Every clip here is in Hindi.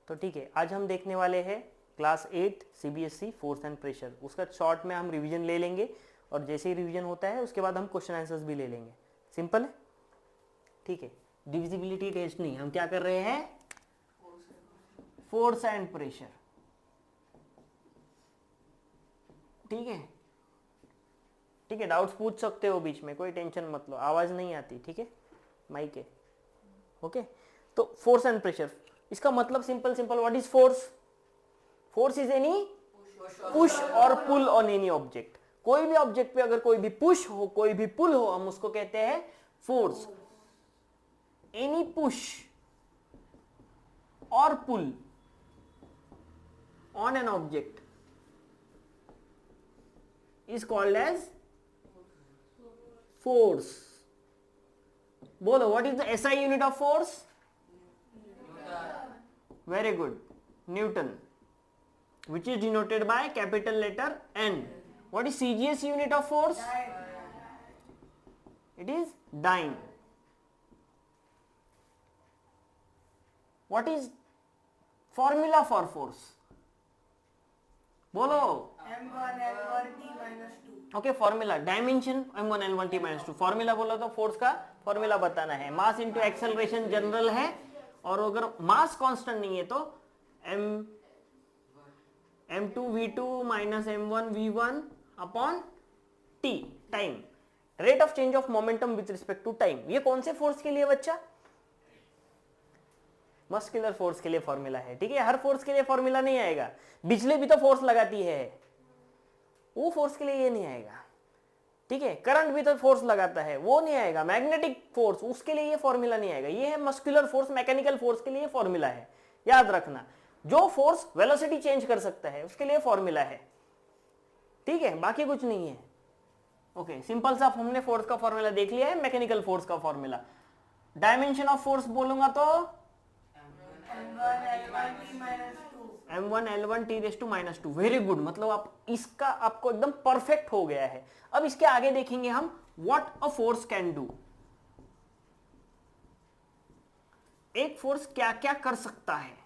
तो ठीक है, आज हम देखने वाले हैं class 8 CBSE force and pressure. उसका शॉर्ट में हम रिवीजन ले लेंगे और जैसे ही रिवीजन होता है उसके बाद हम क्वेश्चन आंसर्स भी ले लेंगे। सिंपल है, ठीक है। डिविजिबिलिटी टेस्ट नहीं, हम क्या कर रहे हैं, फोर्स एंड प्रेशर। ठीक है, ठीक है। डाउट्स पूछ सकते हो बीच में, कोई टेंशन मत लो, आवाज नहीं आती, ठीक है, माइक है, ओके। तो फोर्स एंड प्रेशर, इसका मतलब simple simple, what is force? Force is any push और पुल ऑन एनी ऑब्जेक्ट। कोई भी ऑब्जेक्ट पे अगर कोई भी पुश हो, कोई भी पुल हो, हम उसको कहते हैं फोर्स। एनी पुश और pull on an object is called as force. बोलो, what is the SI unit of force? Newton. Very good, Newton, which is denoted by capital letter N. What is CGS unit of force? It is dyne. What is formula for force? बोलो। M1 L1 T minus 2. Okay, formula dimension m1 l1 t minus 2। Formula बोला तो फोर्स का फॉर्मूला बताना है। मास इंटू एक्सेलरेशन जनरल है, और अगर मास कांस्टेंट नहीं है तो m2 v2 minus m1 v1 upon t, time, rate of change of momentum with respect to time. ये कौन से फोर्स के लिए बच्चा? मस्कुलर फोर्स के लिए फॉर्मूला है, ठीक है। हर फोर्स के लिए फॉर्मूला नहीं आएगा। बिजली भी तो फोर्स लगाती है, वो फोर्स के लिए ये नहीं आएगा, ठीक है। करंट भी तो फोर्स लगाता है, वो नहीं आएगा। मैग्नेटिक फोर्स, उसके लिए ये फॉर्मूला नहीं आएगा। ये है मस्कुलर फोर्स, मैकेनिकल फोर्स के लिए फॉर्मूला है, याद रखना। जो फोर्स वेलोसिटी चेंज कर सकता है उसके लिए फॉर्मूला है, ठीक है, बाकी कुछ नहीं है। ओके, सिंपल सा हमने फोर्स का फॉर्मूला देख लिया है। मैकेनिकल फोर्स का फॉर्मूला, डायमेंशन ऑफ फोर्स बोलूंगा तो M1 L1 T minus 2. m1 l1 t raised to minus 2। Very good, मतलब आप इसका आपको एकदम परफेक्ट हो गया है। अब इसके आगे देखेंगे हम what a force can do. एक फोर्स क्या क्या कर सकता है,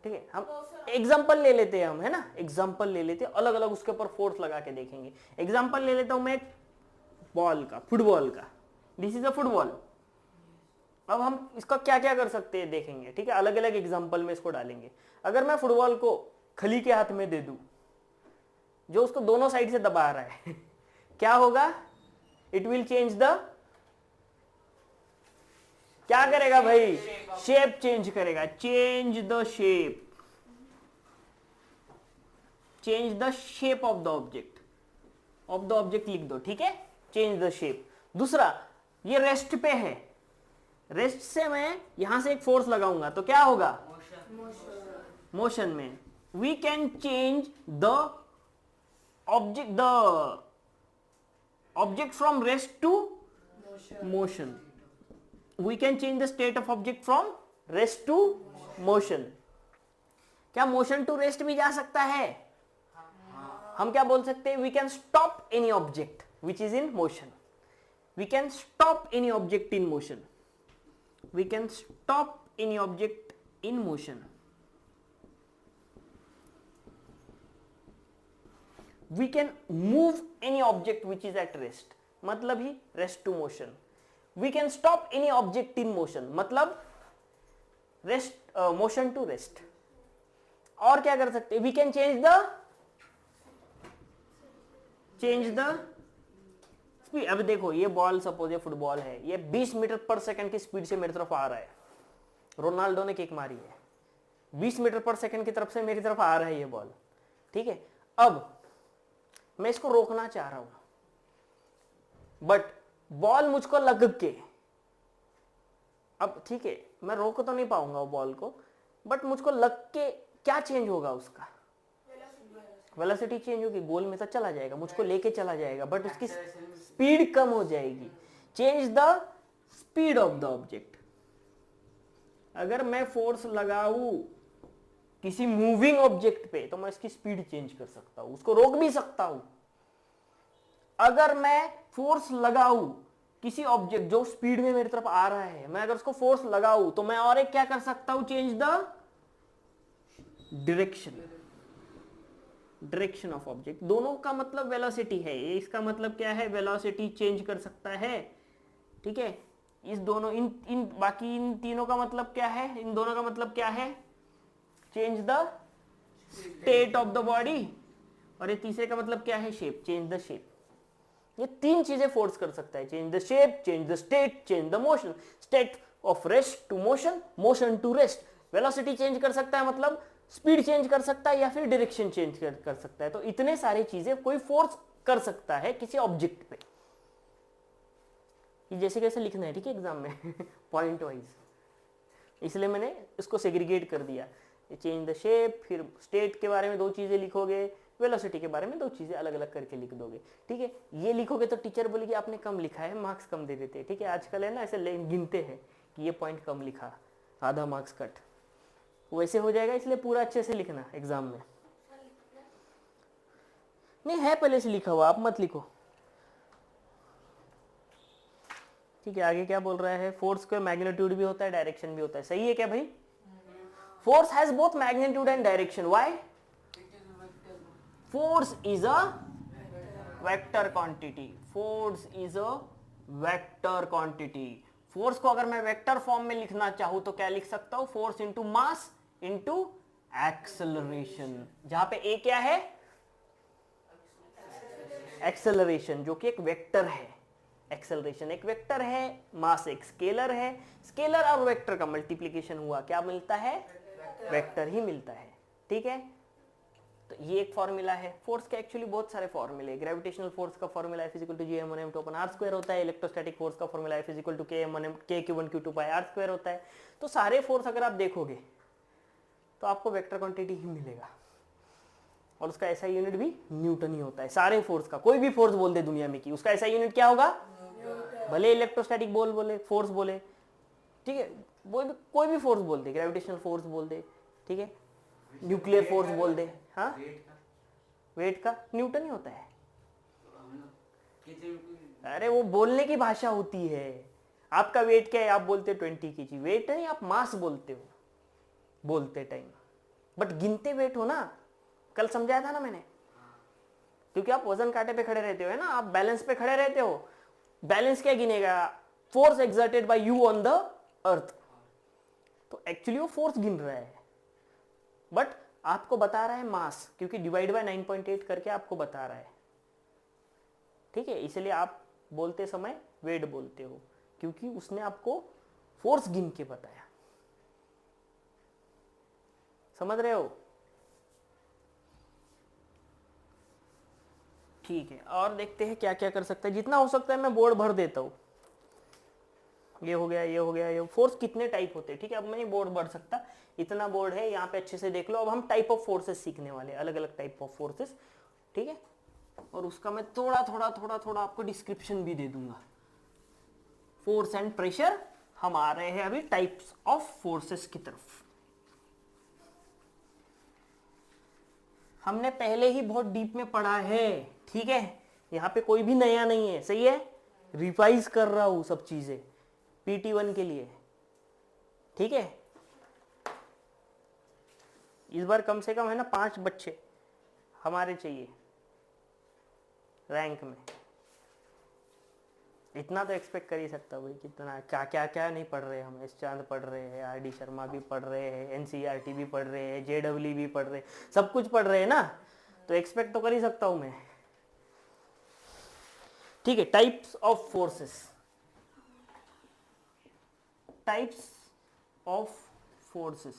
ठीक है। हम एग्जांपल ले लेते हैं, हम है ना, एग्जांपल ले लेते हैं, अलग अलग उसके ऊपर फोर्स लगा के देखेंगे। एग्जांपल ले लेता हूं मैं बॉल का, फुटबॉल का। This is a football. अब हम इसका क्या क्या कर सकते हैं देखेंगे, ठीक है। अलग अलग एग्जांपल में इसको डालेंगे। अगर मैं फुटबॉल को खली के हाथ में दे दूं, जो उसको दोनों साइड से दबा रहा है क्या होगा? इट विल चेंज द, क्या करेगा भाई? शेप चेंज करेगा। Change the shape, change the shape of the object. Of the object लिख दो, ठीक है, चेंज द शेप। दूसरा, ये रेस्ट पे है, रेस्ट से मैं यहां से एक फोर्स लगाऊंगा तो क्या होगा? मोशन में we can change the object from rest to motion. We can change the state of object from rest to motion. क्या मोशन टू रेस्ट भी जा सकता है? हम क्या बोल सकते हैं? We can stop any object which is in motion. We can stop any object in motion. We can stop any object in motion. We can move any object which is at rest, मतलब ही rest to motion. We can stop any object in motion, मतलब rest, motion to rest. और क्या कर सकते हैं? We can change the अब देखो, ये बॉल सपोज ये फुटबॉल है, ये 20 मीटर पर सेकंड की स्पीड से मेरी तरफ आ रहा है। रोनाल्डो ने किक मारी है, 20 मीटर पर सेकंड की तरफ से मेरी तरफ आ रहा है ये बॉल, ठीक है। अब मैं इसको रोकना चाह रहा हूं, बट बॉल मुझको लग के, अब ठीक है, मैं रोक तो नहीं पाऊंगा वो बॉल को, बट मुझको लग के क्या चेंज होगा? उसका वेलोसिटी चेंज होगी, गोल में तो चला जाएगा, मुझको लेके चला जाएगा, बट उसकी स्पीड कम हो जाएगी। Change the speed of the object. अगर मैं फोर्स लगाऊं किसी मूविंग ऑब्जेक्ट पे तो मैं इसकी स्पीड चेंज कर सकता हूं, उसको रोक भी सकता हूं। अगर मैं फोर्स लगाऊं किसी ऑब्जेक्ट जो स्पीड में मेरी तरफ आ रहा है, मैं अगर उसको फोर्स लगाऊं तो मैं और एक क्या कर सकता हूं, change the direction of object. दोनों का मतलब वेलोसिटी है, ये इसका मतलब क्या है, वेलोसिटी चेंज कर सकता है, ठीक है। इस दोनों इन बाकी इन तीनों का मतलब क्या है, इन दोनों का मतलब क्या है, change the state of the body, और ये तीसरे का मतलब क्या है, शेप, चेंज द शेप। ये तीन चीजें फोर्स कर सकता है, change the shape, change the state, change the motion. State of rest to motion, motion to rest. Velocity change कर सकता है मतलब स्पीड चेंज कर सकता है या फिर डायरेक्शन चेंज कर सकता है। तो इतने सारी चीजें कोई फोर्स कर सकता है किसी ऑब्जेक्ट पे। ये जैसे कैसे लिखना है, ठीक है, एग्जाम में पॉइंट वाइज, इसलिए मैंने इसको सेग्रीगेट कर दिया। चेंज द शेप, फिर स्टेट के बारे में दो चीजें लिखोगे, वेलोसिटी के बारे में दो चीजें अलग अलग करके लिख दोगे, ठीक है। ये लिखोगे तो टीचर बोलेगी आपने कम लिखा है, मार्क्स कम दे देते हैं, ठीक है। आजकल है ना ऐसे गिनते हैं कि ये पॉइंट कम लिखा, आधा मार्क्स कट, वैसे हो जाएगा। इसलिए पूरा अच्छे से लिखना एग्जाम में। नहीं है पहले से लिखा हुआ, आप मत लिखो, ठीक है। आगे क्या बोल रहा है, फोर्स का मैग्नीट्यूड भी होता है, डायरेक्शन भी होता है, सही है क्या भाई। Force has both magnitude and direction, why, force is a vector quantity, force is a vector quantity. Force को अगर मैं वेक्टर फॉर्म में लिखना चाहूं तो क्या लिख सकता हूं, force into mass into acceleration, जहां पे ए क्या है, एक्सेलरेशन, जो कि एक वेक्टर है। एक्सेलरेशन एक वेक्टर है, मास एक स्केलर है, स्केलर और वेक्टर का मल्टीप्लिकेशन हुआ, क्या मिलता है, वेक्टर ही मिलता है, ठीक है। तो ये एक फॉर्मूला है। फोर्स के एक्चुअली बहुत सारे फॉर्मूले, ग्रेविटेशनल फोर्स का फॉर्मूला F = Gm1m2/r² होता है, इलेक्ट्रोस्टैटिक फोर्स का फॉर्मूला F = K1Q2πr² होता है। तो सारे फोर्स अगर आप देखोगे तो आपको वेक्टर क्वांटिटी ही मिलेगा, और उसका ऐसा यूनिट भी न्यूटन ही होता है। सारे फोर्स का, कोई भी फोर्स बोल दे दुनिया में की, उसका ऐसा यूनिट क्या होगा, भले इलेक्ट्रोस्टैटिक बोले, फोर्स बोले, ठीक है, कोई भी फोर्स बोल दे, ग्रेविटेशनल फोर्स बोल दे, ठीक है, न्यूक्लियर फोर्स बोल दे, हाँ, वेट का न्यूटन ही होता है। अरे वो बोलने की भाषा होती है। आपका वेट क्या है, आप बोलते 20 kg, वेट नहीं, आप मास बोलते हो बोलते टाइम, बट गिनते वेट हो ना, कल समझाया था ना मैंने। क्योंकि आप वजन कांटे पे खड़े रहते हो, है ना, आप बैलेंस पे खड़े रहते हो। बैलेंस क्या गिनेगा, force exerted by you on the earth. तो एक्चुअली वो फोर्स गिन रहा है, बट आपको बता रहा है मास, क्योंकि डिवाइड बाय 9.8 करके आपको बता रहा है, ठीक है। इसलिए आप बोलते समय वेट बोलते हो, क्योंकि उसने आपको फोर्स गिन के बताया। समझ रहे हो, ठीक है। और देखते हैं क्या क्या कर सकता है, जितना हो सकता है मैं बोर्ड भर देता हूं। ये हो गया, ये हो गया, ये फोर्स कितने टाइप होते हैं, ठीक है। अब मैं नहीं बोर्ड भर सकता, इतना बोर्ड है, यहाँ पे अच्छे से देख लो। अब हम टाइप ऑफ फोर्सेस सीखने वाले, अलग अलग टाइप ऑफ फोर्सेस, ठीक है। और उसका मैं थोड़ा थोड़ा आपको डिस्क्रिप्शन भी दे दूंगा। फोर्स एंड प्रेशर, हम आ रहे हैं अभी टाइप्स ऑफ फोर्सेस की तरफ। हमने पहले ही बहुत डीप में पढ़ा है, ठीक है, यहाँ पे कोई भी नया नहीं है, सही है। रिवाइज कर रहा हूं सब चीजें PT1 के लिए, ठीक है। इस बार कम से कम है ना 5 बच्चे हमारे चाहिए रैंक में। इतना तो एक्सपेक्ट कर ही सकता भाई, कितना क्या क्या क्या नहीं पढ़ रहे हम। एस चांद पढ़ रहे हैं, RD शर्मा भी पढ़ रहे हैं, NCERT भी पढ़ रहे हैं, JEE भी पढ़ रहे हैं, सब कुछ पढ़ रहे हैं ना, तो एक्सपेक्ट तो कर ही सकता हूं मैं, ठीक है। Types of forces, types of forces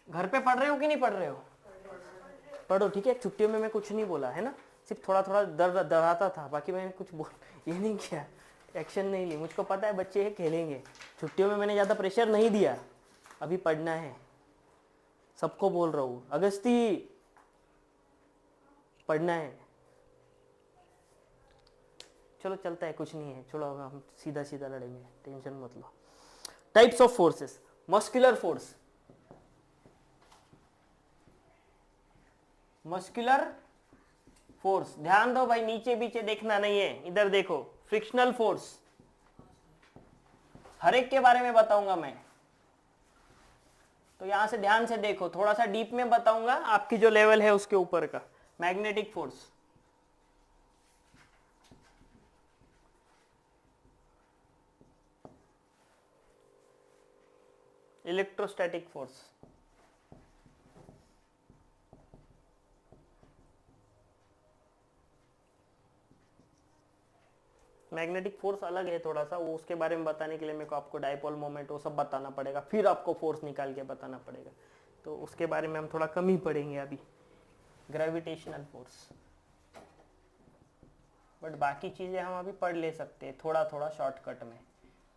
घर पे पढ़ रहे हो कि नहीं पढ़ रहे हो, पढ़ो, ठीक है। छुट्टियों में मैं कुछ नहीं बोला है ना, सिर्फ थोड़ा थोड़ा डराता था, बाकी मैंने कुछ ये नहीं किया, एक्शन नहीं ली। मुझको पता है बच्चे हैं, खेलेंगे। छुट्टियों में मैंने ज़्यादा प्रेशर नहीं दिया, अभी पढ़ना है, सबको बोल रहा हूँ, अगस्ती पढ़ना है। चलो चलता है, कुछ नहीं है, चलो हम सीधा सीधा लड़ेंगे, टेंशन मत लो। Types of forces, muscular force, muscular force, ध्यान दो भाई, नीचे पीछे देखना नहीं है, इधर देखो। फ्रिक्शनल फोर्स हर एक के बारे में बताऊंगा मैं, तो यहां से ध्यान से देखो, थोड़ा सा डीप में बताऊंगा आपकी जो लेवल है उसके ऊपर का। Magnetic force, electrostatic force, magnetic force अलग है थोड़ा सा, वो उसके बारे में बताने के लिए मेरे को आपको डायपोल मोमेंट वो सब बताना पड़ेगा, फिर आपको फोर्स निकाल के बताना पड़ेगा, तो उसके बारे में हम थोड़ा कम ही पढ़ेंगे अभी। ग्रेविटेशनल फोर्स, बट बाकी चीजें हम अभी पढ़ ले सकते हैं थोड़ा थोड़ा शॉर्टकट में।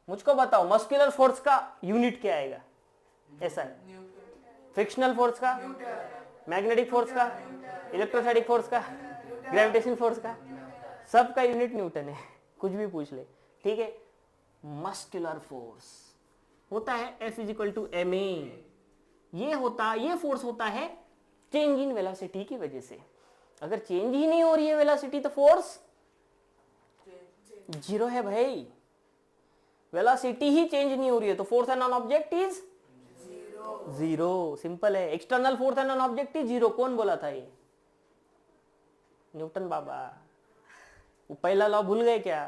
मुझको बताओ मस्कुलर फोर्स का यूनिट क्या आएगा? ऐसा है, फ्रिक्शनल फोर्स का, मैग्नेटिक फोर्स का, इलेक्ट्रोस्टैटिक फोर्स का, ग्रेविटेशन फोर्स का, सबका यूनिट न्यूटन है, कुछ भी पूछ ले, ठीक है। मस्कुलर फोर्स होता है F is to M A, ये फोर्स होता है चेंज इन वेलोसिटी की वजह से। अगर चेंज ही नहीं हो रही है वेलोसिटी तो फोर्स जीरो है भाई, वेलोसिटी ही चेंज नहीं हो रही है तो force and on object is zero, simple है। External force and on object is zero, कौन बोला था ये? न्यूटन बाबा। वो पहला लॉ भूल गए क्या?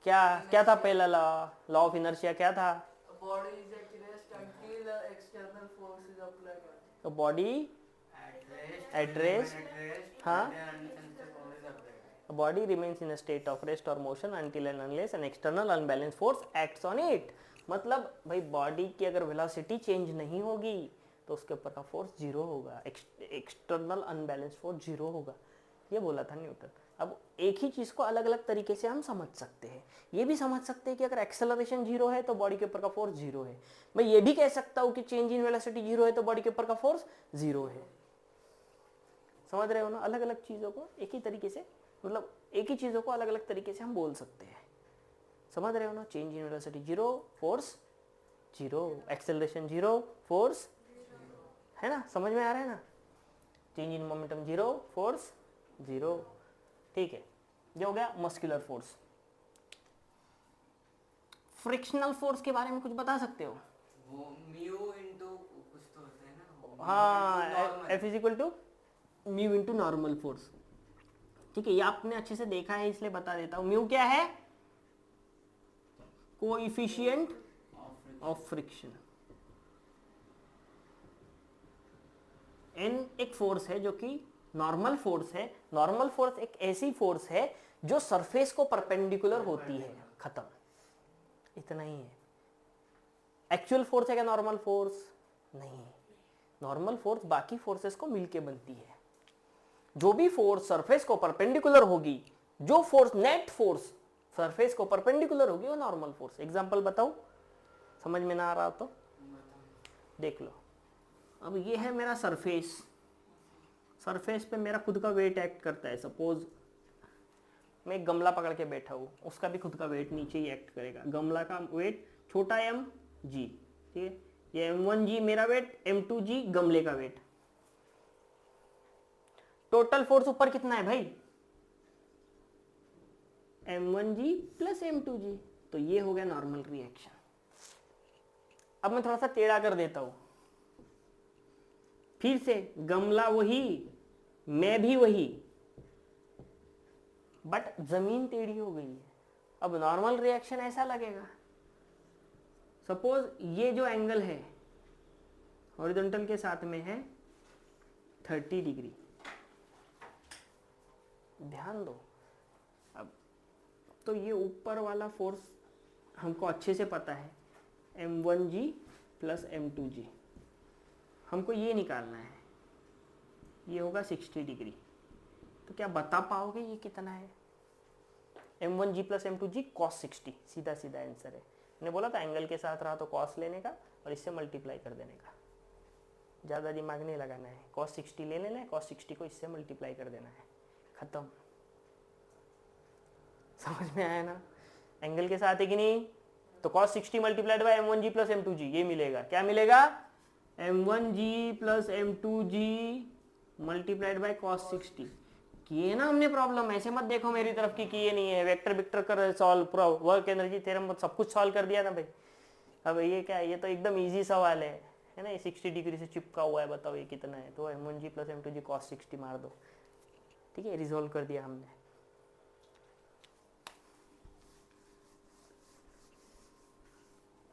क्या था पहला लॉ? लॉ ऑफ इनर्शिया क्या था? Body is at rest until external force is applied. तो बॉडी at rest, हाँ, body remains in a state of rest or motion until and unless an external unbalanced force acts on it। मतलब भाई बॉडी की अगर वेलोसिटी चेंज नहीं होगी तो उसके ऊपर का फोर्स जीरो होगा, एक्सटर्नल अनबैलेंस फोर्स जीरो होगा, ये बोला था न्यूटन। अब एक ही चीज को अलग अलग तरीके से हम समझ सकते हैं, ये भी समझ सकते हैं कि अगर एक्सेलरेशन जीरो है तो बॉडी के ऊपर का फोर्स जीरो है। मैं ये भी कह सकता हूँ कि चेंज इन वेलोसिटी जीरो है तो बॉडी के ऊपर का फोर्स जीरो है। समझ रहे हो ना? अलग अलग चीजों को एक ही तरीके से, मतलब एक ही चीजों को अलग अलग तरीके से हम बोल सकते हैं। समझ रहे हो ना? Change in velocity zero, force zero, acceleration zero, force, है ना? समझ में आ रहा है ना? Change in momentum zero, force zero, ठीक है। ये हो गया मस्कुलर फोर्स। फ्रिक्शनल फोर्स के बारे में कुछ बता सकते हो? वो म्यू इनटू कुछ तो होता है ना। हाँ, F is equal to mu into normal force, ठीक है। ये आपने अच्छे से देखा है इसलिए बता देता हूं। म्यू क्या है? Coefficient of friction. एन एक फोर्स है जो कि नॉर्मल फोर्स है। नॉर्मल फोर्स एक ऐसी फोर्स है जो सरफेस को परपेंडिकुलर होती है, खत्म, इतना ही है। एक्चुअल फोर्स है क्या नॉर्मल फोर्स? नहीं, नॉर्मल फोर्स बाकी फोर्सेस को मिलके बनती है। जो भी फोर्स सरफेस को परपेंडिकुलर होगी, जो फोर्स नेट फोर्स सरफेस को परपेंडिकुलर होगी, वो नॉर्मल फोर्स। एग्जांपल बताओ, समझ में ना आ रहा तो देख लो। अब ये है मेरा सरफेस, सरफेस पे मेरा खुद का वेट एक्ट करता है। सपोज मैं एक गमला पकड़ के बैठा हूँ, उसका भी खुद का वेट नीचे ही एक्ट करेगा। गमला का वेट छोटा m g, ठीक है। ये m1 g मेरा वेट, m2 g गमले का वेट। टोटल फोर्स ऊपर कितना है भाई? m1 g plus m2 g, तो ये हो गया नॉर्मल रिएक्शन। अब मैं थोड़ा सा टेढ़ा कर देता हूं, फिर से गमला वही, मैं भी वही, बट जमीन टेढ़ी हो गई है। अब नॉर्मल रिएक्शन ऐसा लगेगा। सपोज ये जो एंगल है हॉरिजॉन्टल के साथ में है 30 डिग्री, ध्यान दो। अब तो ये ऊपर वाला फोर्स हमको अच्छे से पता है, m1g प्लस m2g, हमको ये निकालना है। ये होगा 60 डिग्री, तो क्या बता पाओगे ये कितना है? m1g प्लस m2g cos 60, सीधा सीधा आंसर है। मैंने बोला था एंगल के साथ रहा तो cos लेने का और इससे मल्टीप्लाई कर देने का, ज़्यादा दिमाग नहीं लगाना है। cos 60 ले लेना है, cos 60 को इससे मल्टीप्लाई कर देना है, खत्म। समझ में आया ना? एंगल के साथ है कि नहीं? तो cos 60 multiplied by m1g plus m2g, ये मिलेगा। क्या मिलेगा? m1g plus m2g multiplied by cos 60। किए ना हमने प्रॉब्लम, ऐसे मत देखो मेरी तरफ की किए नहीं है। वेक्टर विक्टर कर सॉल्व, पूरा वर्क एनर्जी थ्योरम सब कुछ सॉल्व कर दिया ना भाई। अब ये क्या है, ये तो एकदम इजी सवाल है ना। ये 60 डिग्री से चिपका हुआ है, बताओ ये कितना है। तो m1g प्लस m2g cos 60 मार दो, ठीक है, रिजोल्व कर दिया हमने।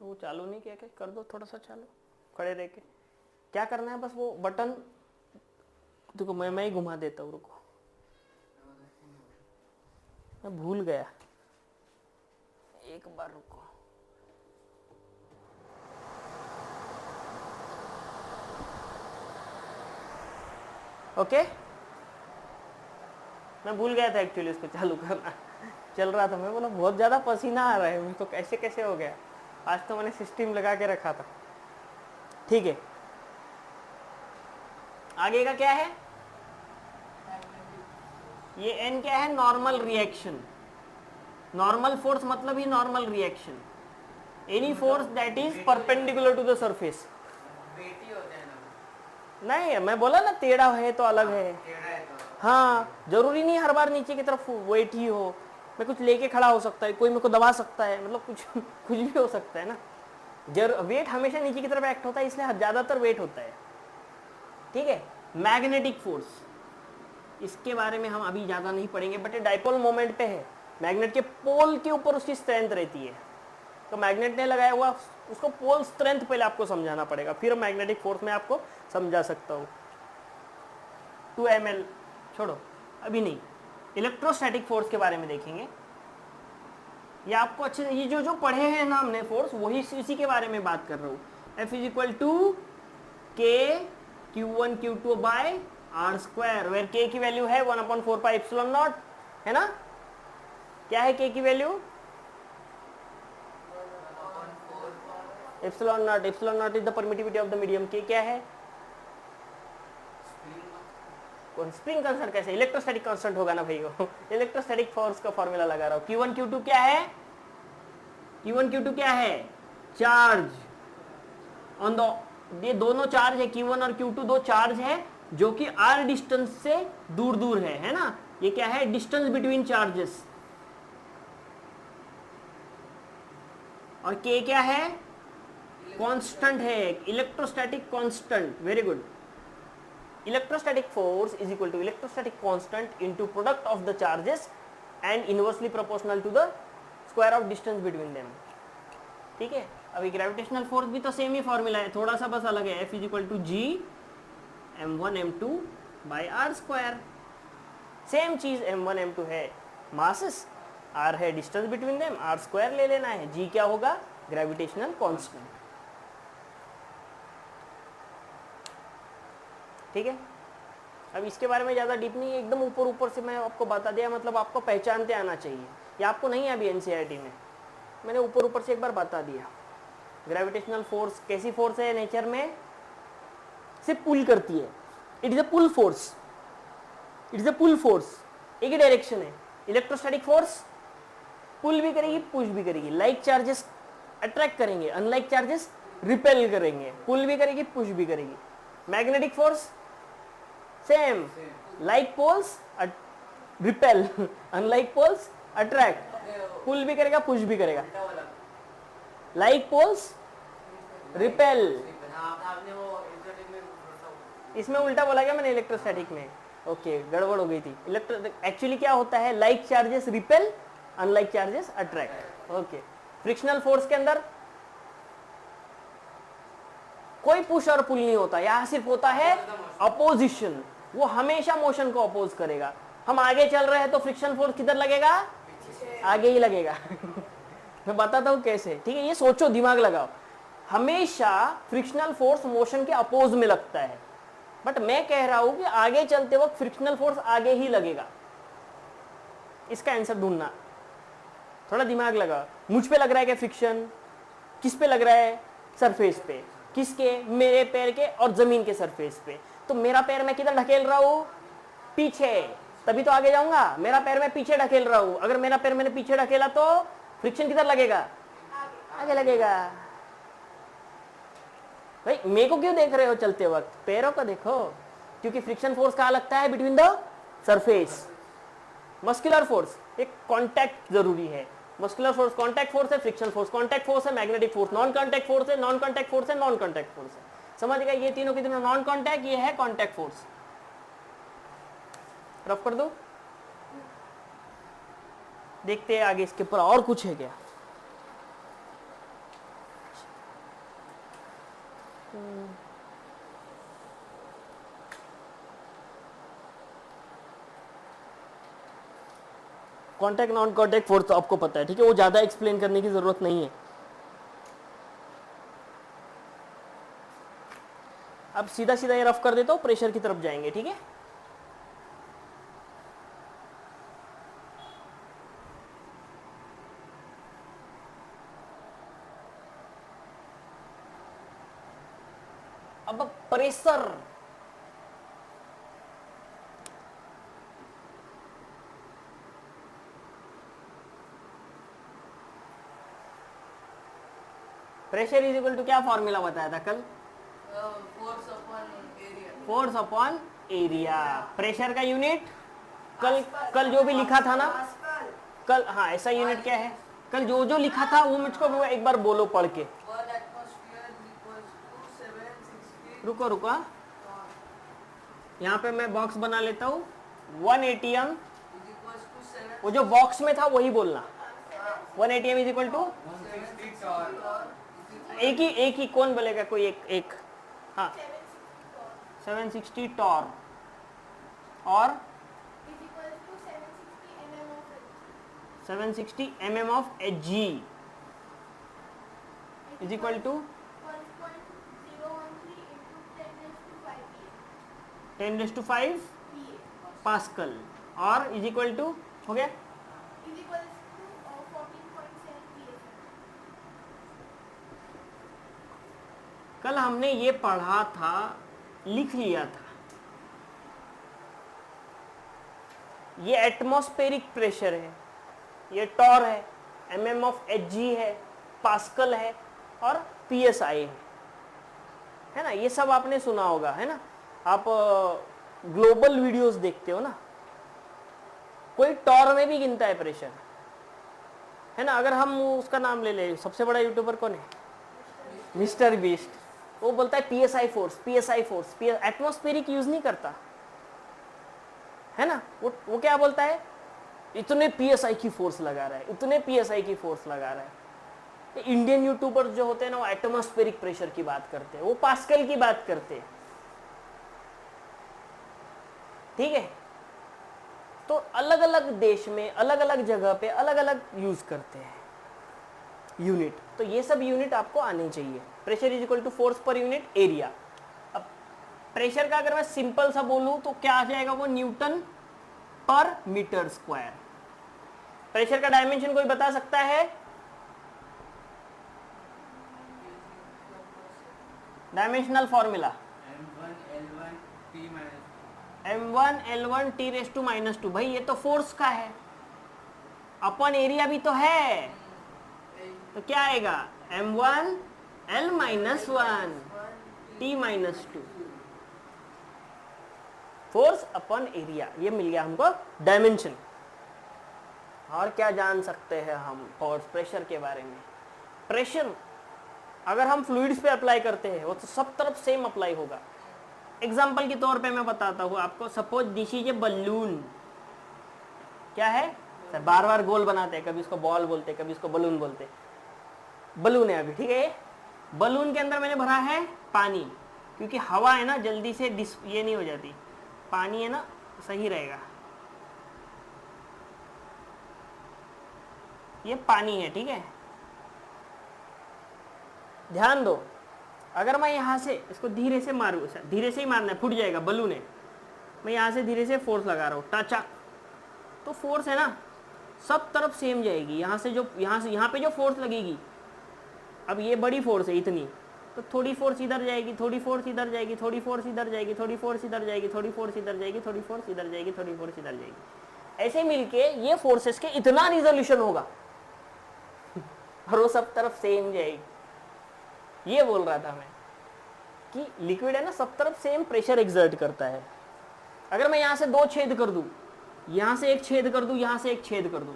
तो वो चालू नहीं किया क्या, कर दो थोड़ा सा चालू खड़े रह के। क्या करना है बस वो बटन, देखो मैं ही घुमा देता हूँ, रुको मैं भूल गया, एक बार रुको। ओके मैं भूल गया था एक्चुअली उसको चालू करना। चल रहा था, मैं बोला बहुत ज्यादा पसीना आ रहा है मेरे को, कैसे कैसे हो गया। आज तो मैंने सिस्टम लगा के रखा था। ठीक है, आगे का क्या है, ये n क्या है, नॉर्मल रिएक्शन। नॉर्मल फोर्स मतलब ही normal reaction, any force that is perpendicular to the surface. बेटी होते हैं ना, नहीं मैं बोला ना टेढ़ा है तो अलग है। टेढ़ा है तो हाँ, जरूरी नहीं हर बार नीचे की तरफ वेट ही हो, मैं कुछ लेके खड़ा हो सकता है, कोई मेरे को दबा सकता है, मतलब कुछ कुछ भी हो सकता है ना। वेट हमेशा नीचे की तरफ एक्ट होता है, इसलिए ज्यादातर वेट होता है। ठीक है, मैग्नेटिक फोर्स, इसके बारे में हम अभी ज्यादा नहीं पढ़ेंगे, बट ये डाइपोल मोमेंट पे है। मैग्नेट के पोल के ऊपर उसकी स्ट्रेंथ रहती है, तो मैग्नेट ने लगाया हुआ उसको पोल स्ट्रेंथ पहले आपको समझाना पड़ेगा, फिर मैग्नेटिक फोर्स में आपको समझा सकता हूँ। 2 ml छोड़ो अभी नहीं, इलेक्ट्रोस्टैटिक फोर्स के बारे में देखेंगे। ये आपको अच्छे, ये जो पढ़े हैं ना हमने फोर्स, वही इसी के बारे में बात कर रहा हूँ। F is equal to K Q1 Q2 by R square, where K की वैल्यू है 1/4 पाई एप्सिलॉन नॉट, है ना। क्या है K की value, epsilon not. Epsilon not is the permittivity of the medium. K क्या है, स्प्रिंग कांस्टेंट। कैसे, इलेक्ट्रोस्टैटिक कांस्टेंट होगा ना भाई, वो इलेक्ट्रोस्टैटिक फोर्स का फॉर्मूला लगा रहा हूं। Q1 Q2 क्या है, Q1 Q2 क्या है, चार्ज ऑन द, ये दोनों चार्ज है, Q1 और Q2 दो चार्ज है जो कि r डिस्टेंस से दूर दूर है ना। ये क्या है, डिस्टेंस बिटवीन चार्जेस। और K क्या है, कांस्टेंट है, electrostatic constant. Very good. Electrostatic force is equal to electrostatic constant into product of the charges and inversely proportional to the square of distance between them। ठीक है, अभी ग्रेविटेशनल फोर्स भी तो सेम ही फॉर्मूला है, थोड़ा सा बस अलग है। F is equal to G m1 m2 by R square. Same चीज m1 m2 है मासेस, r है distance between them, r square ले लेना है। g क्या होगा, ग्रेविटेशनल कांस्टेंट। ठीक है, अब इसके बारे में ज़्यादा डीप नहीं है, एकदम ऊपर ऊपर से मैं आपको बता दिया, मतलब आपको पहचानते आना चाहिए। ये आपको नहीं है अभी एनसीईआरटी में, मैंने ऊपर ऊपर से एक बार बता दिया। ग्रेविटेशनल फोर्स कैसी फोर्स है, नेचर में से पुल करती है, it is a pull force, it is a pull force, एक ही डायरेक्शन है। इलेक्ट्रोस्टैटिक फोर्स पुल भी करेगी पुश भी करेगी, लाइक चार्जेस अट्रैक्ट करेंगे, अनलाइक चार्जेस रिपेल करेंगे, पुल भी करेगी पुश भी करेगी। Magnetic force same, like poles repel, unlike poles attract, pull भी करेगा पुश भी करेगा। लाइक पोल्स रिपेल, आपने वो इलेक्ट्रोस्टैटिक में इसमें उल्टा बोला गया मैंने इलेक्ट्रोस्टैटिक में, ओके गड़बड़ हो गई थी। एक्चुअली क्या होता है, like charges repel, unlike charges attract. Okay, frictional force के अंदर कोई पुश और पुल नहीं होता, यहां सिर्फ होता है अपोजिशन, वो हमेशा मोशन को अपोज करेगा। हम आगे चल रहे हैं तो फ्रिक्शन फोर्स किधर लगेगा, आगे ही लगेगा। मैं बताता हूं कैसे, ठीक है, ये सोचो, दिमाग लगाओ। हमेशा फ्रिक्शनल फोर्स मोशन के अपोज में लगता है, बट मैं कह रहा हूं कि आगे चलते वक्त फ्रिक्शनल फोर्स आगे ही लगेगा। इसका आंसर ढूंढना, थोड़ा दिमाग लगा। मुझ पे लग रहा है क्या फ्रिक्शन, किस पे लग रहा है, सरफेस पे, किसके, मेरे पैर के और जमीन के सरफेस पे। तो मेरा पैर मैं किधर ढकेल रहा हूं, पीछे, तभी तो आगे जाऊंगा। मेरा पैर मैं पीछे ढकेल रहा हूं, अगर मेरा पैर मैंने पीछे ढकेला तो फ्रिक्शन किधर लगेगा, आगे लगेगा। भाई मेरे को क्यों देख रहे हो चलते वक्त, पैरों को देखो, क्योंकि फ्रिक्शन फोर्स कहां लगता है, between the surface. Muscular force एक कांटेक्ट जरूरी है। मस्कुलर फोर्स कांटेक्ट फोर्स है, फ्रिक्शन फोर्स कांटेक्ट फोर्स है, magnetic force non contact force है, नॉन कांटेक्ट फोर्स है, नॉन कांटेक्ट फोर्स है। समझ गए? ये तीनों के तीनों नॉन कांटेक्ट, ये है कांटेक्ट फोर्स। रफ कर दो, देखते हैं आगे इसके ऊपर और कुछ है क्या। कॉन्टैक्ट नॉन कॉन्टैक्ट फोर्स तो आपको पता है, ठीक है, वो ज्यादा एक्सप्लेन करने की जरूरत नहीं है। अब सीधा सीधा ये रफ कर देता हूं, प्रेशर की तरफ जाएंगे, ठीक है। अब pressure pressure is equal to क्या फॉर्मूला बताया था कल? Force upon area. Force upon area. Pressure का यूनिट कल जो भी लिखा था ना, पास्कल। कल, हाँ ऐसा यूनिट क्या है, कल जो जो लिखा था वो मुझको एक बार बोलो पढ़ के। 1 atmosphere is equals to 760 रुको रुको, यहाँ पे मैं बॉक्स बना लेता हूँ। 1 ATM, is equals to 7 वो जो बॉक्स में था वही बोलना। 1 ATM is equal to 160 torr. एक ही कौन बोलेगा, कोई एक हाँ 760 टॉर और 760 mm of Hg is equal to 10⁵ pascal और इज इक्वल टू हो गया। कल हमने ये पढ़ा था, लिख लिया था, ये एटमॉस्फेरिक प्रेशर है, ये टॉर है, mm ऑफ Hg है, पास्कल है और psi है ना। ये सब आपने सुना होगा, है ना। आप ग्लोबल वीडियोस देखते हो ना, कोई टॉर में भी गिनता है प्रेशर, है ना। अगर हम उसका नाम ले ले, सबसे बड़ा यूट्यूबर कौन है? Mister beast. वो बोलता है psi फोर्स, एटमॉस्फेरिक यूज नहीं करता, है ना। वो क्या बोलता है? इतने psi की फोर्स लगा रहा है, इतने psi की फोर्स लगा रहा है। इंडियन यूट्यूबर जो होते हैं ना, वो एटमॉस्फेरिक प्रेशर की बात करते हैं, वो पास्कल की बात करते हैं, ठीक है। तो अलग अलग देश में अलग अलग जगह पे अलग अलग यूज करते हैं यूनिट। तो ये सब यूनिट आपको आने चाहिए। Pressure is equal to force पर यूनिट एरिया। अब प्रेशर का अगर मैं सिंपल सा बोलूं तो क्या आ जाएगा वो? न्यूटन पर मीटर स्क्वायर। प्रेशर का डायमेंशन कोई बता सकता है? Dimensional formula m1l1 t⁻²। भाई ये तो फोर्स का है, अपन एरिया भी तो है, तो क्या आएगा? m1l-1 t⁻²। Force upon area, ये मिल गया हमको डायमेंशन। और क्या जान सकते हैं हम फोर्स प्रेशर के बारे में? प्रेशर अगर हम फ्लूइड्स पे अप्लाई करते हैं वो तो सब तरफ सेम अप्लाई होगा। एग्जाम्पल के तौर पे मैं बताता हूँ आपको। Suppose this is a balloon. क्या है सर? बार बार गोल बनाते हैं, कभी इसको बॉल बोलते हैं, कभी इसको बलून बोलते हैं। बलून है अभी, ठीक है। बलून के अंदर मैंने भरा है पानी, क्योंकि हवा है ना जल्दी से ये नहीं हो जाती, पानी है ना सही रहेगा। ये पानी है, ठीक है। ध्यान दो, अगर मैं यहां से इसको धीरे से मारूं, धीरे से ही मारना है, फूट जाएगा, बलून है। मैं यहां से धीरे से फोर्स लगा रहा हूं, टचक, तो फोर्स है ना सब तरफ सेम जाएगी। यहां से यहां पे जो फोर्स लगेगी, अब ये बड़ी फोर्स है इतनी, तो थोड़ी फोर्स इधर जाएगी, थोड़ी फोर्स इधर जाएगी, थोड़ी फोर्स इधर जाएगी, थोड़ी फोर्स इधर जाएगी, थोड़ी फोर्स इधर जाएगी, थोड़ी फोर्स इधर जाएगी, थोड़ी फोर्स इधर जाएगी। ऐसे मिलके ये फोर्सेस के इतना रिजोल्यूशन होगा और वो सब तरफ सेम जाएगी। ये बोल रहा था मैं कि लिक्विड है ना सब तरफ सेम प्रेशर एक्सर्ट करता है। अगर मैं यहां से 2 छेद कर दूं, यहां से एक छेद कर दूं, यहां से एक छेद कर दूं,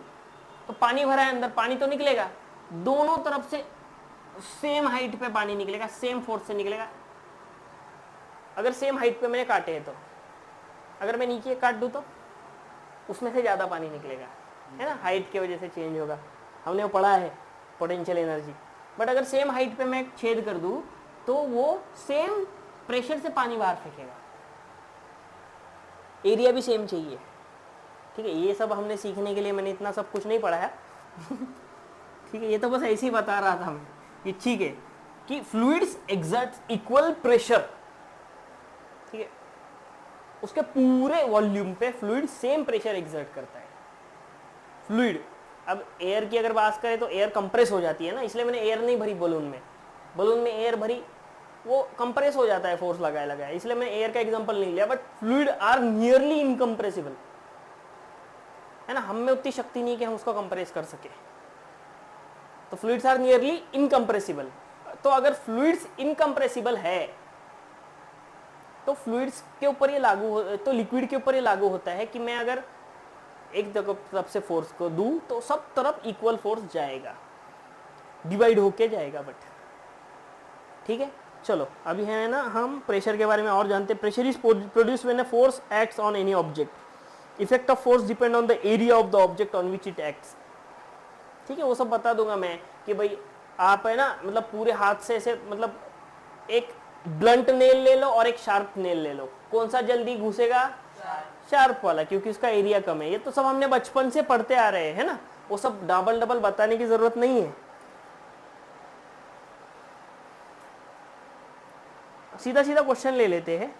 तो पानी भरा है अंदर, पानी तो निकलेगा, दोनों तरफ से सेम हाइट पे पानी निकलेगा, सेम फोर्स से निकलेगा। अगर सेम हाइट पे मैंने काटे हैं तो, अगर मैं नीचे काट दूं तो उसमें से ज्यादा पानी निकलेगा, है ना, हाइट की वजह से चेंज होगा, हमने वो पढ़ा है पोटेंशियल एनर्जी। बट अगर सेम हाइट पे मैं छेद कर दूं तो वो सेम प्रेशर से पानी बाहर फेंकेगा, एरिया भी सेम चाहिए। ठीक है, ये सब हमने सीखने के लिए मैंने इतना सब कुछ नहीं पढ़ाया ठीक है, ये तो बस ऐसे ही बता रहा था मैं कि ठीक है कि फ्लूइड्स एक्सर्ट इक्वल प्रेशर, ठीक है, उसके पूरे वॉल्यूम पे फ्लूइड सेम प्रेशर एक्सर्ट करता है। फ्लूइड, अब एयर की अगर बात करें तो एयर कंप्रेस हो जाती है ना, इसलिए मैंने एयर नहीं भरी बलून में, बलून में एयर भरी वो कंप्रेस हो जाता है फोर्स लगाया लगाया, इसलिए मैंने एयर का एग्जांपल नहीं लिया। But fluid are nearly incompressible, है ना, हम में उतनी शक्ति नहीं कि हम उसको कंप्रेस कर सके, तो फ्लूइड्स आर नियरली इनकम्प्रेसिबल। तो अगर फ्लूइड्स इनकम्प्रेसिबल है तो फ्लूइड्स के ऊपर ये लागू तो लिक्विड के ऊपर ये लागू होता है कि मैं अगर एक तरफ से फोर्स को दूं तो सब तरफ इक्वल फोर्स जाएगा, डिवाइड होके जाएगा। बट ठीक है, चलो अभी है ना हम प्रेशर के बारे में और जानते हैं। Pressure is produce when a force acts on any object, effect of force depend on the area of the object on which it acts. ठीक है, वो सब बता दूंगा मैं कि भाई आप है ना मतलब पूरे हाथ से ऐसे मतलब एक ब्लंट नेल ले लो और एक शार्प नेल ले लो, कौन सा जल्दी घुसेगा? शार्प वाला, क्योंकि उसका एरिया कम है। ये तो सब हमने बचपन से पढ़ते आ रहे हैं ना, वो सब डबल डबल बताने की जरूरत नहीं है। सीधा सीधा क्वेश्चन ले लेते हैं।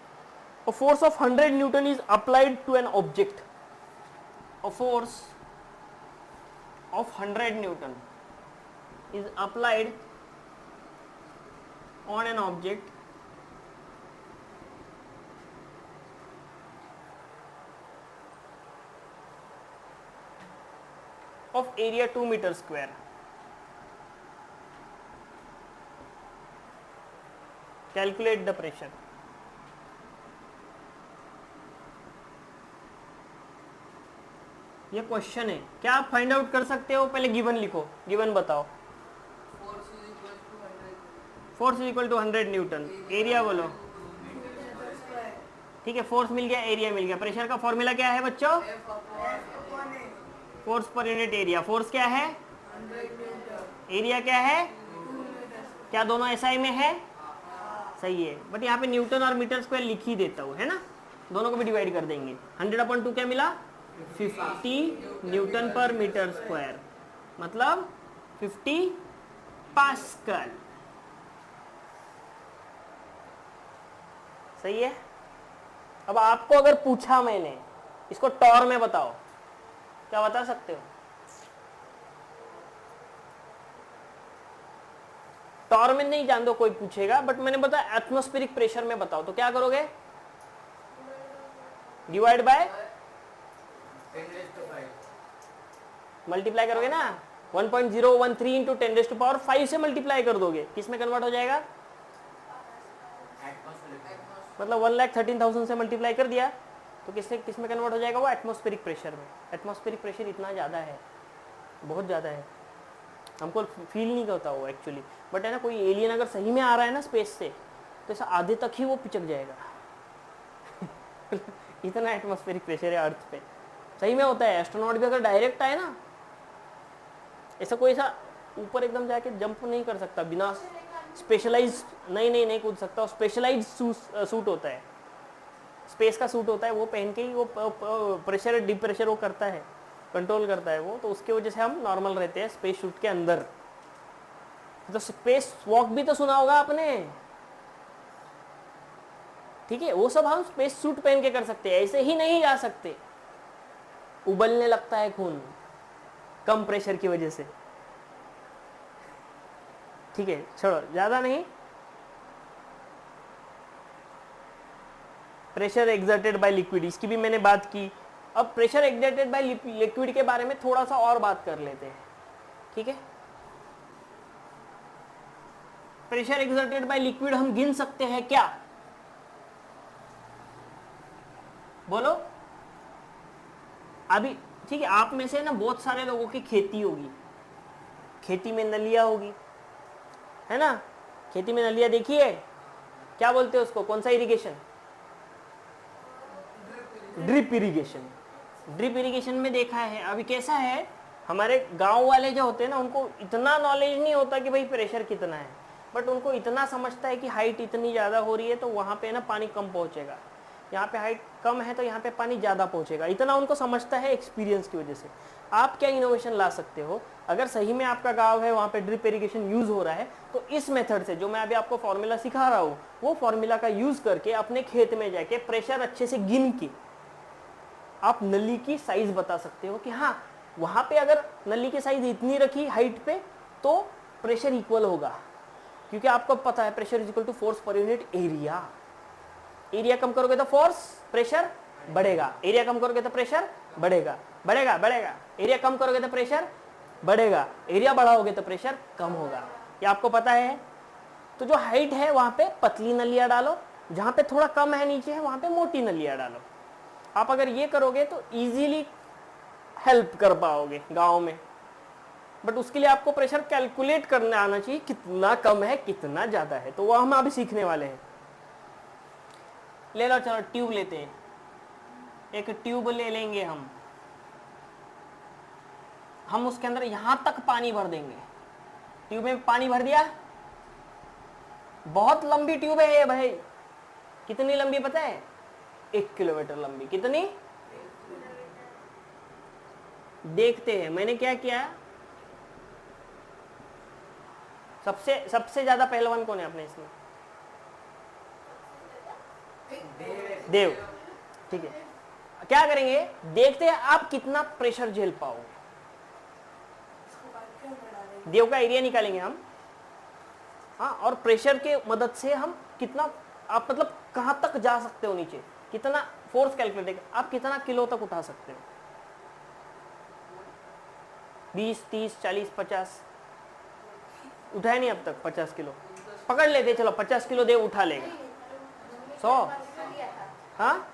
A force of 100 Newton is applied to an object. A force of 100 Newton is applied on an object of area 2 meter square. Calculate the pressure. ये क्वेश्चन है, क्या आप फाइंड आउट कर सकते हो? पहले गिवन लिखो, गिवन बताओ। Force is equal to 100 newton, area बोलो। ठीक है, फोर्स मिल गया, एरिया मिल गया। प्रेशर का फॉर्मूला क्या है बच्चों? फोर्स पर यूनिट एरिया। फोर्स क्या है? एरिया क्या है? क्या दोनों एसआई में है? सही है, बट यहाँ पे न्यूटन और मीटर स्क्वायर लिख ही देता हूँ, है ना, दोनों को भी डिवाइड कर देंगे। 100/2 क्या मिला? 50 न्यूटन पर मीटर स्क्वायर, मतलब 50 पास्कल। सही है। अब आपको अगर पूछा मैंने इसको टॉर में बताओ, क्या बता सकते हो? टॉर में नहीं जान दो, कोई पूछेगा, बट मैंने बताया एटमॉस्फेरिक प्रेशर में बताओ, तो क्या करोगे? डिवाइड बाय मल्टीप्लाई करोगे ना, 1.013 इंटू 10⁵ से मल्टीप्लाई कर दोगे, किस में कन्वर्ट हो जाएगा? मतलब 1,13,000 से मल्टीप्लाई कर दिया तो किस में कन्वर्ट हो जाएगा? वो एटमॉस्फेरिक प्रेशर में। एटमॉस्फेरिक प्रेशर इतना ज़्यादा है, बहुत ज़्यादा है, हमको फील नहीं करता वो एक्चुअली, बट है ना, कोई एलियन अगर सही में आ रहा है ना स्पेस से, तो ऐसा आधे तक ही वो पिचक जाएगा इतना एटमॉस्फेरिक प्रेशर है अर्थ पे, सही में होता है। एस्ट्रोनॉट भी अगर डायरेक्ट आए ना, ऐसा कोई ऐसा ऊपर एकदम जाके जंप नहीं कर सकता बिना स्पेशलाइज, नहीं कूद सकता। स्पेशलाइज सूट होता है, स्पेस का सूट होता है, वो पहन के ही वो प्रेशर डीप प्रेशर वो करता है, कंट्रोल करता है वो, तो उसके वजह से हम नॉर्मल रहते हैं स्पेस सूट के अंदर। तो स्पेस वॉक भी तो सुना होगा आपने, ठीक है, वो सब हम स्पेस सूट पहन के कर सकते हैं, ऐसे ही नहीं जा सकते, उबलने लगता है खून कम प्रेशर की वजह से। ठीक है, छोड़ो, ज्यादा नहीं। प्रेशर एक्सर्टेड बाय लिक्विड, इसकी भी मैंने बात की। अब प्रेशर एक्सर्टेड बाय लिक्विड के बारे में थोड़ा सा और बात कर लेते हैं, ठीक है। प्रेशर एक्सर्टेड बाय लिक्विड हम गिन सकते हैं क्या? बोलो। अभी ठीक है, आप में से ना बहुत सारे लोगों की खेती होगी, खेती में नलियाँ होगी, है ना, खेती में नलियाँ देखी है, क्या बोलते हैं उसको, कौन सा irrigation, drip irrigation. Drip irrigation में देखा है। अभी कैसा है, हमारे गांव वाले जो होते हैं ना, उनको इतना नॉलेज नहीं होता कि भाई प्रेशर कितना है, बट उनको इतना समझता है कि हाइट इतनी ज़्यादा हो रही है तो वहाँ पे ना पानी कम पहुँचेगा, यहाँ पे हाइट कम है तो यहाँ पे पानी ज़्यादा पहुँचेगा, इतना उनको समझता है एक्सपीरियंस की वजह से। आप क्या इनोवेशन ला सकते हो, अगर सही में आपका गाँव है वहाँ पे ड्रिप इरिगेशन यूज़ हो रहा है, तो इस मेथड से जो मैं अभी आपको फॉर्मूला सिखा रहा हूँ, वो फॉर्मूला का यूज़ करके अपने खेत में जाके प्रेशर अच्छे से गिन के आप नली की साइज बता सकते हो कि हाँ, वहां पे अगर नली की साइज इतनी रखी हाइट पे तो प्रेशर इक्वल होगा, क्योंकि आपको पता है pressure is equal to force पर यूनिट एरिया। एरिया कम करोगे तो फोर्स, प्रेशर बढ़ेगा, एरिया कम करोगे तो प्रेशर बढ़ेगा, बढ़ेगा बढ़ेगा, एरिया कम करोगे तो प्रेशर बढ़ेगा, एरिया बढ़ाओगे तो प्रेशर कम होगा। ये आपको पता है। तो जो हाइट है वहां पे पतली नलियां डालो, जहां पे थोड़ा कम है नीचे है वहां पे मोटी नलियां डालो। आप अगर ये करोगे तो इजीली हेल्प कर पाओगे गांव में, बट उसके लिए आपको प्रेशर कैलकुलेट करने आना चाहिए, कितना कम है कितना ज्यादा है, तो वो हम अभी सीखने वाले हैं। ले लो, चलो ट्यूब लेते हैं, एक ट्यूब ले लेंगे हम उसके अंदर यहां तक पानी भर देंगे। ट्यूब में पानी भर दिया, बहुत लंबी ट्यूब है ये भाई, कितनी लंबी पता है, 1 किलोमीटर लंबी। कितनी, देखते हैं। मैंने क्या किया, सबसे ज्यादा पहलवान कौन है अपने इसमें, देव। ठीक है, क्या करेंगे, देखते हैं आप कितना प्रेशर झेल पाओगे। देव का एरिया निकालेंगे हम, हाँ, और प्रेशर के मदद से हम कितना, आप मतलब कहां तक जा सकते हो नीचे, कितना फोर्स कैलकुलेट, आप कितना किलो तक उठा सकते हो, 20, 30, 40, 50 उठाए नहीं अब तक, 50 किलो पकड़ लेते, चलो 50 किलो देव उठा लेगा, 100, हाँ,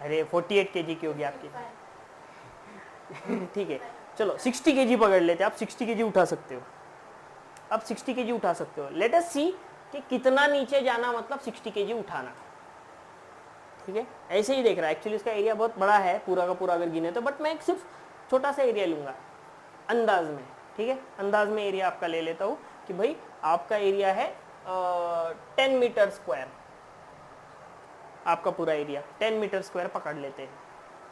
अरे 48 केजी की होगी आपकी। ठीक है, चलो 60 केजी पकड़ लेते, आप 60 केजी उठा सकते हो, अब 60 केजी उठा सकते हो। लेट अस सी कि कितना नीचे जाना मतलब 60 केजी उठाना। ठीक है, ऐसे ही देख रहा है, एक्चुअली इसका एरिया बहुत बड़ा है पूरा का पूरा अगर गिने तो, बट मैं एक सिर्फ छोटा सा एरिया लूंगा अंदाज में। ठीक है, अंदाज में एरिया आपका ले लेता हूँ कि भाई आपका एरिया है 10 मीटर स्क्वायर, आपका पूरा एरिया 10 मीटर स्क्वायर पकड़ लेते हैं।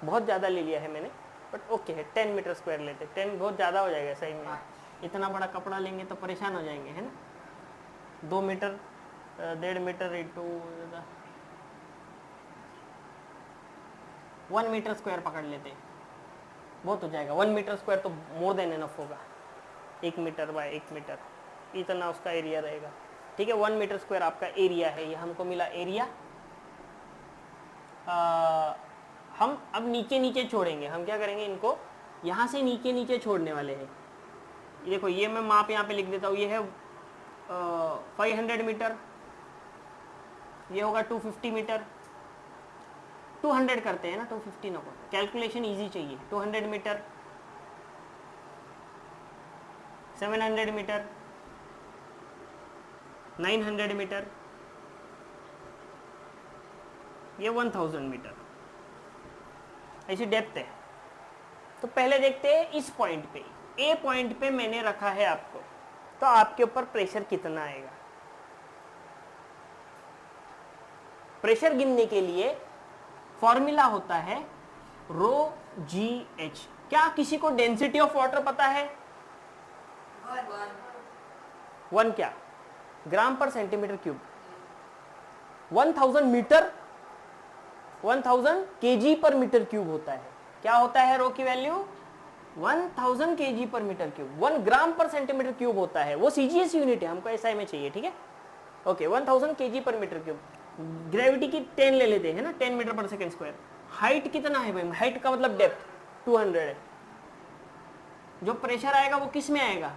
बहुत ज़्यादा ले लिया है मैंने, बट ओके है, 10 मीटर स्क्वायर लेते हैं। 10 बहुत ज़्यादा हो जाएगा सही में, इतना बड़ा कपड़ा लेंगे तो परेशान हो जाएंगे, है ना। 2 metre 1.5 metre into 1 metre square पकड़ लेते हैं, बहुत हो जाएगा। 1 मीटर स्क्वायर तो मोर देन एनफ होगा, 1 मीटर बाय 1 मीटर इतना उसका एरिया रहेगा। ठीक है, 1 मीटर स्क्वायर आपका एरिया है, ये हमको मिला एरिया। हम अब नीचे नीचे छोड़ेंगे, हम क्या करेंगे, इनको यहाँ से नीचे नीचे छोड़ने वाले हैं। ये देखो, ये मैं माप यहाँ पे लिख देता हूँ, ये है 500 मीटर, ये होगा 250 मीटर, 200 करते हैं ना, 250 ना, कैलकुलेशन इजी चाहिए। 200 मीटर, 700 मीटर, 900 मीटर, ये 1000 मीटर, ऐसी डेप्थ है। तो पहले देखते हैं इस पॉइंट पे, ए पॉइंट पे मैंने रखा है आपको, तो आपके ऊपर प्रेशर कितना आएगा। प्रेशर गिनने के लिए फॉर्मूला होता है रो जी एच। क्या किसी को डेंसिटी ऑफ वाटर पता है, 1 क्या, ग्राम पर सेंटीमीटर क्यूब। 1000 मीटर 1000 केजी पर मीटर क्यूब होता है। क्या होता है रो की वैल्यू, 1000 केजी पर मीटर क्यूब। 1 ग्राम पर सेंटीमीटर क्यूब होता है, वो सीजीएस यूनिट है, हमको एसआई में चाहिए। ठीक है, ओके, 1000 केजी पर मीटर क्यूब। ग्रेविटी की 10 ले लेते हैं ना, 10 मीटर पर सेकेंड स्क्वायर। हाइट कितना है भाई, हाइट का मतलब डेप्थ 200 है। जो प्रेशर आएगा वो किस में आएगा,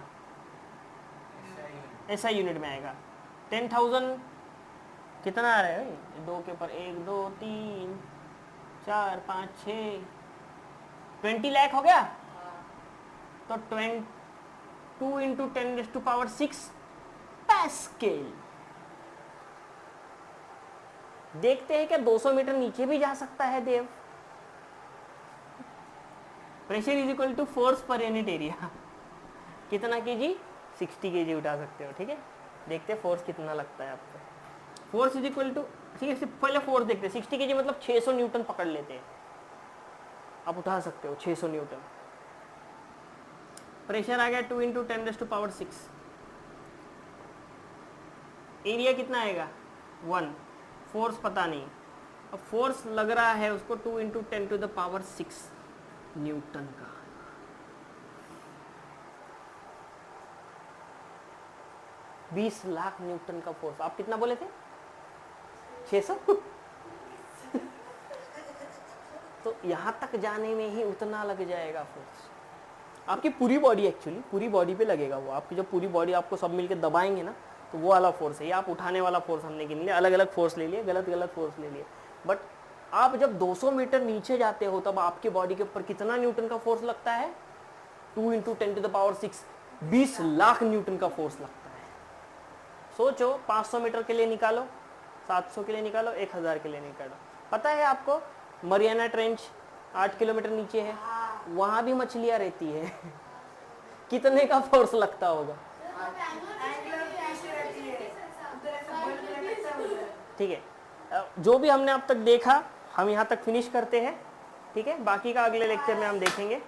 एसआई यूनिट में आएगा। 10,000 कितना आ रहा है भाई, 2 के ऊपर 1 2 3 4 5 6 20 लाख हो गया। तो 2 इंटू 10⁶ पास्कल। देखते हैं क्या 200 मीटर नीचे भी जा सकता है Dev. Pressure is equal to force पर यूनिट एरिया। कितना केजी? 60 केजी उठा सकते हो। ठीक है, देखते हैं फोर्स कितना लगता है आपको। फोर्स इज इक्वल टू, ठीक है, पहले फोर्स देखते हैं। 60 केजी मतलब 600 न्यूटन पकड़ लेते हैं, आप उठा सकते हो 600 न्यूटन। प्रेशर आ गया 2 इंटू 10⁶। एरिया कितना आएगा? 1। फोर्स पता नहीं, अब फोर्स लग रहा है उसको 2 इंटू 10⁶ न्यूटन का। $20 लाख न्यूटन का फोर्स। आप कितना बोले थे? 600। तो यहां तक जाने में ही उतना लग जाएगा फोर्स। आपकी पूरी बॉडी, एक्चुअली पूरी बॉडी पे लगेगा वो। आपकी जब पूरी बॉडी आपको सब मिलके दबाएंगे ना, तो वो वाला फोर्स है। ये आप उठाने वाला फोर्स हमने गिन लिया, अलग अलग फोर्स ले लिए, गलत गलत फोर्स ले लिए। बट आप जब 200 मीटर नीचे जाते हो तब आपकी बॉडी के ऊपर कितना न्यूटन का फोर्स लगता है? 2 इंटू 10⁶, 20 लाख न्यूटन का फोर्स लगता है। सोचो, 500 मीटर के लिए निकालो, 700 के लिए निकालो, 1000 के लिए निकालो। पता है आपको मरियाना ट्रेंच 8 किलोमीटर नीचे है, वहां भी मछलियां रहती है। कितने का फोर्स लगता होगा? ठीक है, जो भी हमने अब तक देखा हम यहाँ तक फिनिश करते हैं। ठीक है, बाकी का अगले लेक्चर में हम देखेंगे।